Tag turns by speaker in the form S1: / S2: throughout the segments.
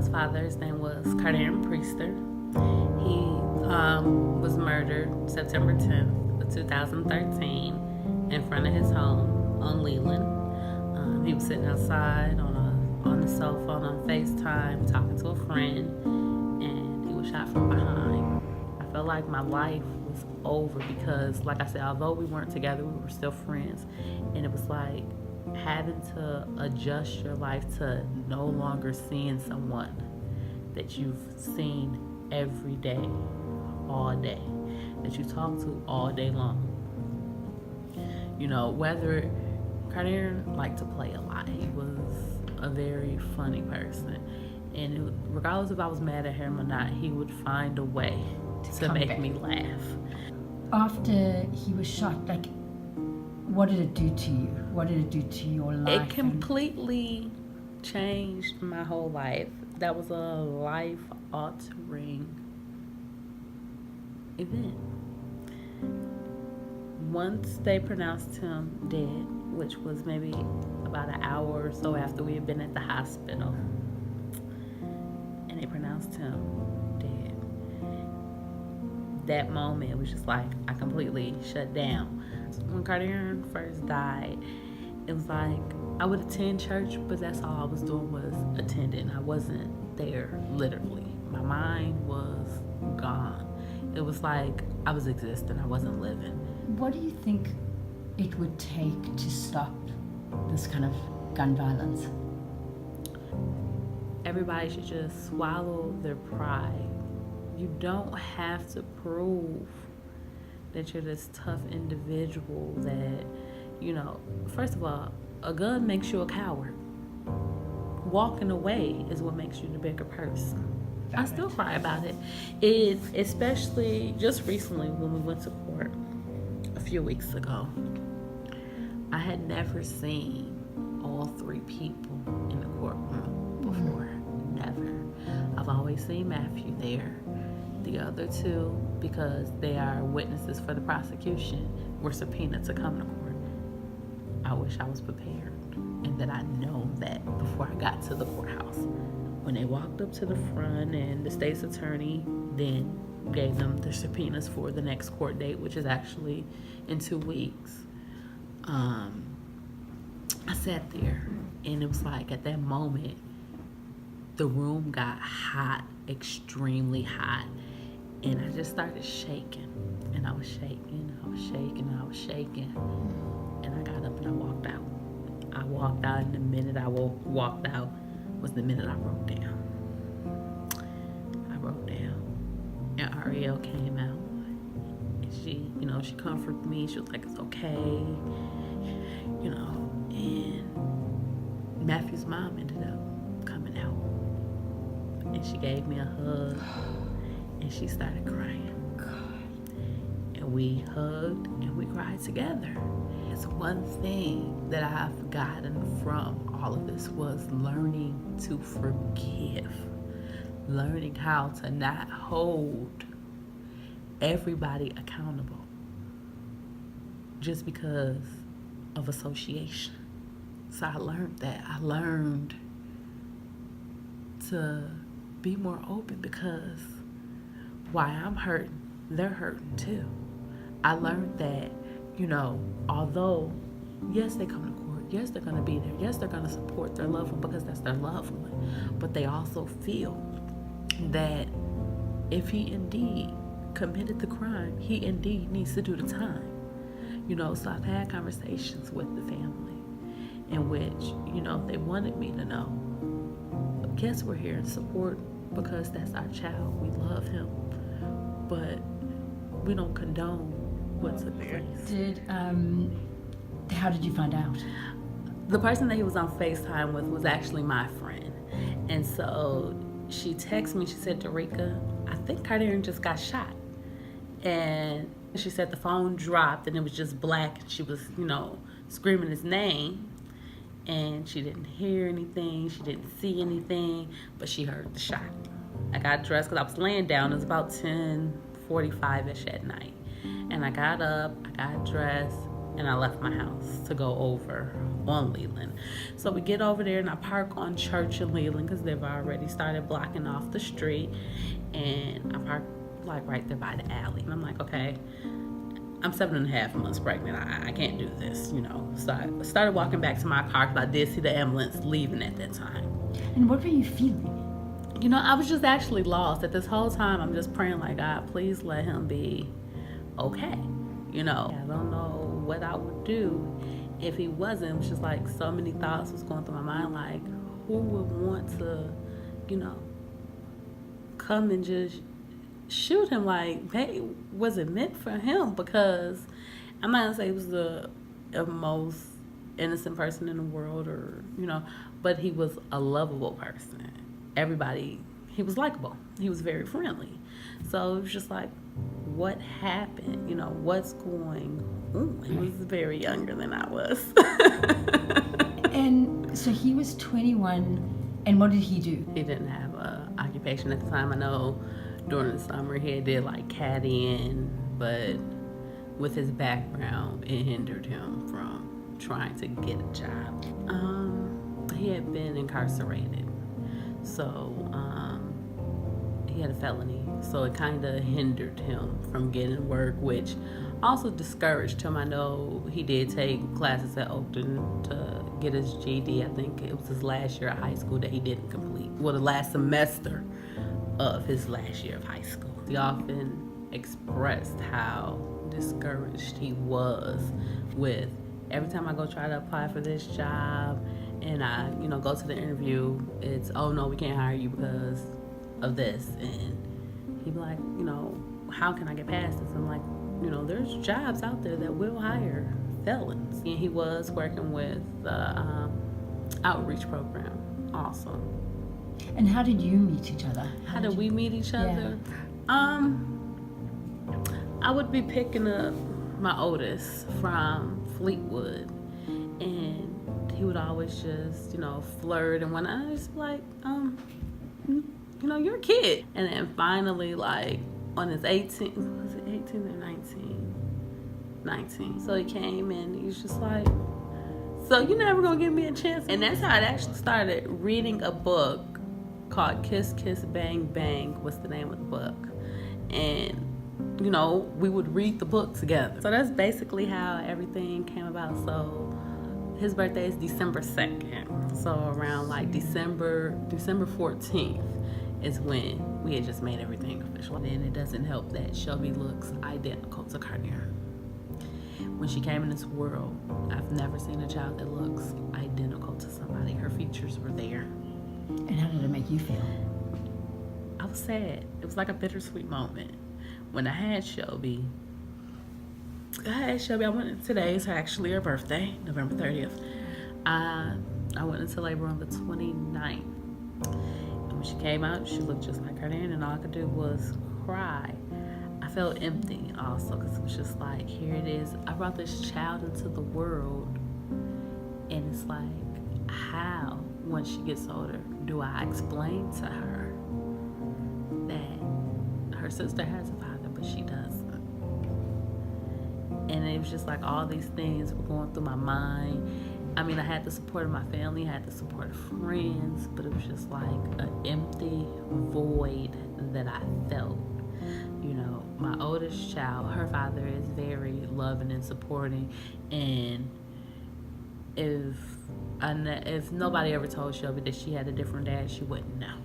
S1: child's father, his name was Carter Priester. He was murdered September 10th of 2013 in front of his home on Leland. He was sitting outside on the cell phone on FaceTime talking to a friend, and he was shot from behind. I felt like my life was over because, like I said, although we weren't together, we were still friends, and it was like having to adjust your life to no longer seeing someone that you've seen every day, all day, that you talk to all day long. You know, whether Carter liked to play a lot, he was a very funny person, and regardless if I was mad at him or not, he would find a way to make me laugh.
S2: After he was shot, like, what did it do to you? What did it do to your life?
S1: It completely changed my whole life. That was a life-altering event. Once they pronounced him dead, which was maybe about an hour or so after we had been at the hospital, and they pronounced him dead, that moment, it was just like I completely shut down. When Carter first died, it was like I would attend church, but that's all I was doing was attending. I wasn't there, literally. My mind was gone. It was like I was existing, I wasn't living.
S2: What do you think it would take to stop this kind of gun violence?
S1: Everybody should just swallow their pride. You don't have to prove that you're this tough individual that, you know, first of all, a gun makes you a coward. Walking away is what makes you the bigger person. I still cry about it. Especially just recently when we went to court a few weeks ago. I had never seen all three people in the courtroom before. Never. I've always seen Matthew there. The other two, because they are witnesses for the prosecution, were subpoenaed to come to court. I wish I was prepared and that I know that before I got to the courthouse. When they walked up to the front and the state's attorney then gave them the subpoenas for the next court date, which is actually in 2 weeks, I sat there, and it was like at that moment, the room got hot, extremely hot, and I just started shaking, and I was shaking, I was shaking, I was shaking, and I got up and I walked out. I walked out, and the minute I walked out was the minute I broke down. I broke down, and Ariel came out, and she comforted me. She was like, "It's okay," and Matthew's mom ended up coming out, and she gave me a hug, and she started crying. And we hugged and we cried together. It's one thing that I've gotten from all of this was learning to forgive, learning how to not hold everybody accountable just because of association. So I learned that. I learned to be more open because while I'm hurting, they're hurting too. I learned that, although, yes, they come to court, yes, they're going to be there, yes, they're going to support their loved one because that's their loved one, but they also feel that if he indeed committed the crime, he indeed needs to do the time. So I've had conversations with the family in which, they wanted me to know, yes, we're here in support because that's our child. We love him, but we don't condone what took place.
S2: How did you find out?
S1: The person that he was on FaceTime with was actually my friend. And so she texted me, she said, "Dereka, I think Carter just got shot." And she said the phone dropped and it was just black. And she was, screaming his name. And she didn't hear anything. She didn't see anything, but she heard the shot. I got dressed because I was laying down. It was about 10:45-ish at night. And I got up, I got dressed, and I left my house to go over on Leland. So we get over there and I park on Church and Leland because they've already started blocking off the street. And I park like right there by the alley. And I'm like, okay, I'm 7.5 months pregnant. I can't do this, you know. So I started walking back to my car because I did see the ambulance leaving at that time.
S2: And what were you feeling?
S1: You know, I was just actually lost. At this whole time, I'm just praying like, God, please let him be okay. You know, I don't know what I would do if he wasn't. It was just like so many thoughts was going through my mind. Like, who would want to, you know, come and just shoot him? Like, hey, was it meant for him? Because I'm not gonna say he was the most innocent person in the world, or, you know, but he was a lovable person. Everybody, he was likable. He was very friendly. So it was just like, what happened? You know, what's going on? He was very younger than I was.
S2: And so he was 21, and what did he do?
S1: He didn't have an occupation at the time. I know during the summer he did like caddying, but with his background, it hindered him from trying to get a job. He had been incarcerated, so he had a felony, so it kind of hindered him from getting work, which also discouraged him. I know he did take classes at Oakton to get his GED. I think it was his last year of high school that he didn't complete. Well, the last semester of his last year of high school. He often expressed how discouraged he was with every time I go try to apply for this job and I, you know, go to the interview, it's, oh no, we can't hire you because of this. And he'd be like, you know, how can I get past this? I'm like, you know, there's jobs out there that will hire felons. And he was working with the outreach program also.
S2: And how did you meet each other?
S1: How did we meet each other?
S2: Yeah.
S1: I would be picking up my oldest from Fleetwood, and he would always just, you know, flirt, and when I was like, you know, you're a kid. And then finally, like, on his 18th, was it 18 or 19? 19. So he came and he was just like, so you're never gonna give me a chance? And that's how I actually started reading a book called Kiss Kiss Bang Bang was the name of the book. And, you know, we would read the book together. So that's basically how everything came about. So his birthday is December 2nd. So around like December 14th is when we had just made everything official. And it doesn't help that Shelby looks identical to Cartier. When she came in this world, I've never seen a child that looks identical to somebody. Her features were there.
S2: And how did it make you feel?
S1: I was sad. It was like a bittersweet moment. When I had Shelby, today is actually her birthday, November 30th. I went into labor on the 29th. And when she came out, she looked just like her nan, and all I could do was cry. I felt empty also, because it was just like, here it is. I brought this child into the world, and it's like, how, once she gets older, do I explain to her that her sister has a father, but she doesn't? And it was just like all these things were going through my mind. I mean, I had the support of my family, I had the support of friends, but it was just like an empty void that I felt. You know, my oldest child, her father is very loving and supporting, and if nobody ever told Shelby that she had a different dad, she wouldn't know.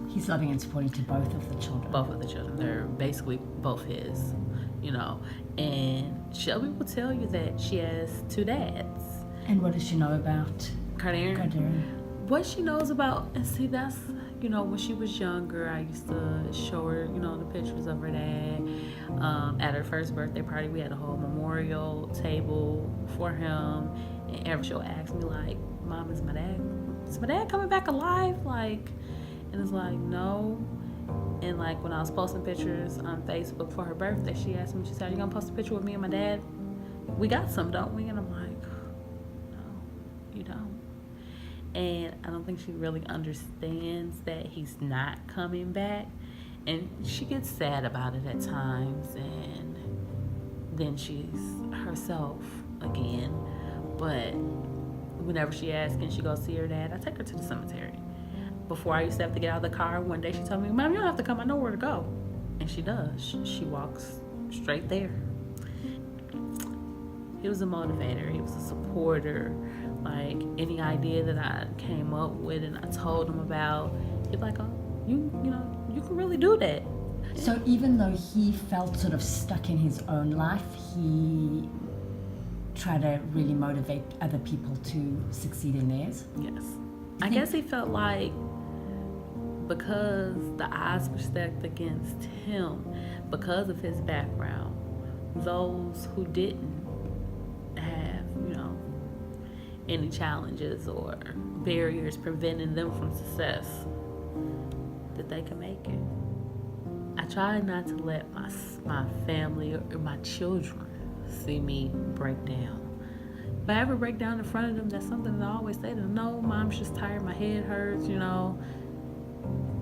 S2: He's loving and supporting to both of the children.
S1: Both of the children. They're basically both his, you know. And Shelby will tell you that she has two dads.
S2: And what does she know about
S1: Cartier? What she knows about, and see, that's, you know, when she was younger, I used to show her, you know, the pictures of her dad. At her first birthday party, we had a whole memorial table for him. And every she'll ask me, like, Mom, is my dad coming back alive? Like, and it's like, no. And like when I was posting pictures on Facebook for her birthday, she asked me, she said, are you gonna post a picture with me and my dad? We got some, don't we? And I'm like, no, you don't. And I don't think she really understands that he's not coming back. And she gets sad about it at times, and then she's herself again. But whenever she asks, can she go see her dad, I take her to the cemetery. Before, I used to have to get out of the car. One day she told me, Mom, you don't have to come. I know where to go. And she does. She walks straight there. He was a motivator. He was a supporter. Like, any idea that I came up with and I told him about, he'd be like, oh, you can really do that.
S2: So even though he felt sort of stuck in his own life, he tried to really motivate other people to succeed in theirs?
S1: Yes. I guess he felt like because the odds were stacked against him, because of his background, those who didn't have, any challenges or barriers preventing them from success, that they can make it. I try not to let my family or my children see me break down. If I ever break down in front of them, that's something that I always say to them. No, Mom's just tired, my head hurts, and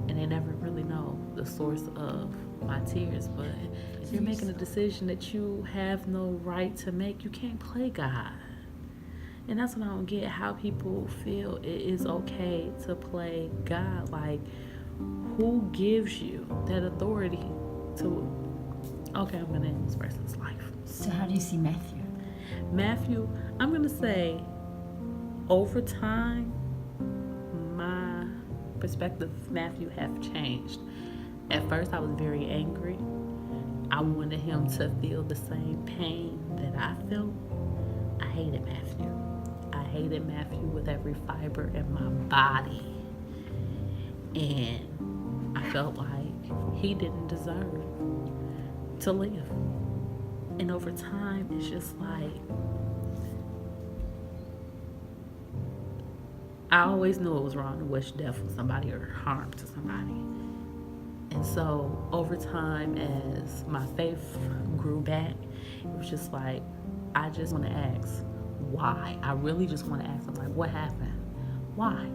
S1: they never really know the source of my tears. But if you're making a decision that you have no right to make, you can't play God. And that's what I don't get, how people feel it is okay to play God. Like, who gives you that authority to, okay, I'm going to end this person's life?
S2: So how do you see Matthew?
S1: Matthew, I'm going to say, over time, my perspective of Matthew have changed. At first, I was very angry. I wanted him to feel the same pain that I felt. I hated Matthew. I hated Matthew with every fiber in my body. And I felt like he didn't deserve to live. And over time, it's just like, I always knew it was wrong to wish death on somebody or harm to somebody. And so over time, as my faith grew back, it was just like, I just want to ask, why? I really just want to ask. I'm like, what happened? Why?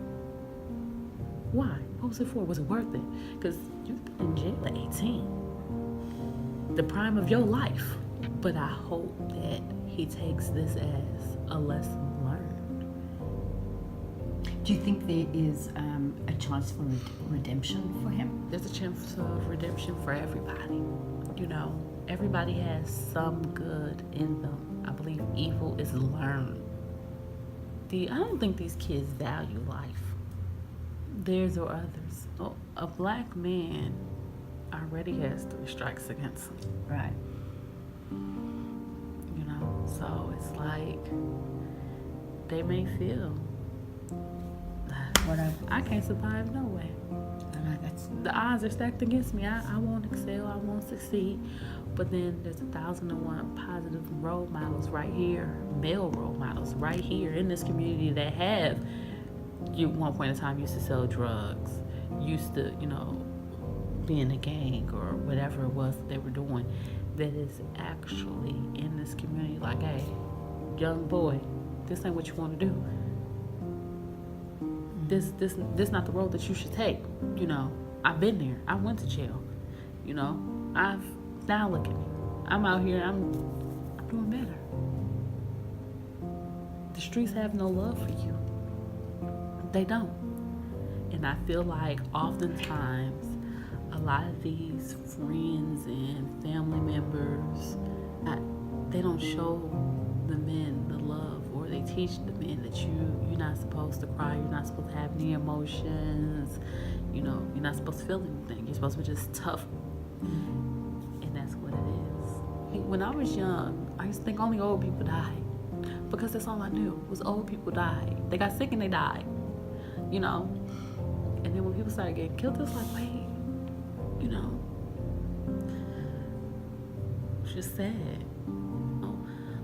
S1: Why? What was it for? Was it worth it? Because you've been in jail at 18. The prime of your life. But I hope that he takes this as a lesson learned.
S2: Do you think there is a chance for redemption for him?
S1: There's a chance of redemption for everybody. Everybody has some good in them. I believe evil is learned. I don't think these kids value life, theirs or others. A black man already has 3 strikes against him.
S2: Right.
S1: So it's like they may feel that I can't survive no way. The odds are stacked against me. I won't excel. I won't succeed. But then there's 1,001 positive role models right here, male role models right here in this community that have, at one point in time, used to sell drugs, used to, be in a gang or whatever it was that they were doing, that is actually in this community like, hey, young boy, this ain't what you want to do. This not the road that you should take. I've been there. I went to jail. Now look at me. I'm out here. I'm doing better. The streets have no love for you. They don't. And I feel like oftentimes a lot of these friends and family members, they don't show the men the love, or they teach the men that you're not supposed to cry, you're not supposed to have any emotions, you're not supposed to feel anything. You're supposed to be just tough. And that's what it is. When I was young, I used to think only old people died, because that's all I knew was old people died. They got sick and they died, And then when people started getting killed, it was like, wait, it's just sad.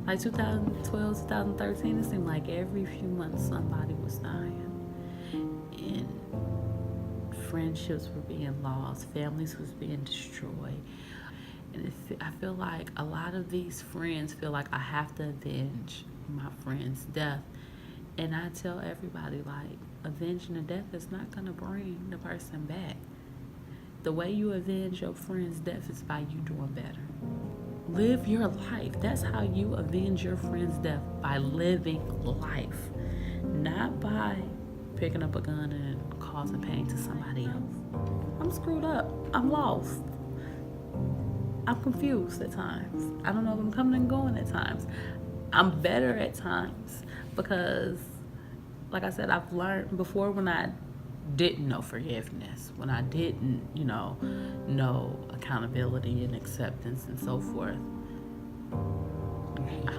S1: Like 2012, 2013, it seemed like every few months somebody was dying. And friendships were being lost, families was being destroyed. And I feel like a lot of these friends feel like I have to avenge my friend's death. And I tell everybody, like, avenging a death is not going to bring the person back. The way you avenge your friend's death is by you doing better. Live your life. That's how you avenge your friend's death, by living life, not by picking up a gun and causing pain to somebody else. I'm screwed up. I'm lost. I'm confused at times. I don't know if I'm coming and going at times. I'm better at times because, like I said, I've learned before when I didn't know forgiveness, when I didn't, know accountability and acceptance and so forth. I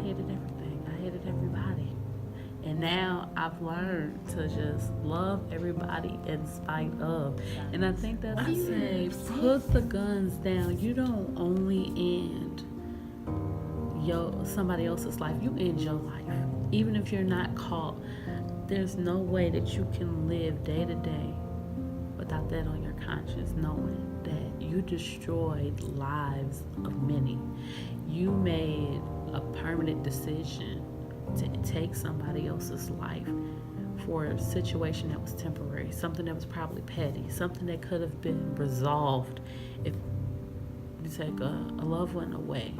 S1: hated everything. I hated everybody. And now I've learned to just love everybody in spite of. And I think that I say, put the guns down. You don't only end somebody else's life, you end your life. Even if you're not caught, there's no way that you can live day to day without that on your conscience, knowing that you destroyed lives of many. You made a permanent decision to take somebody else's life for a situation that was temporary, something that was probably petty, something that could have been resolved if you take a loved one away.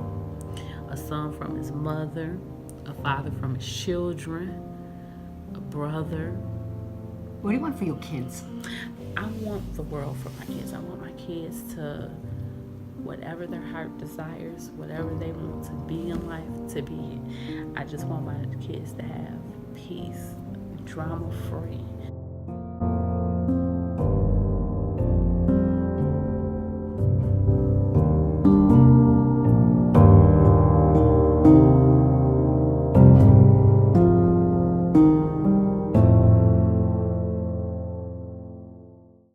S1: A son from his mother, a father from his children, a brother.
S2: What do you want for your kids?
S1: I want the world for my kids. I want my kids to, whatever their heart desires, whatever they want to be in life, to be it. I just want my kids to have peace, drama-free.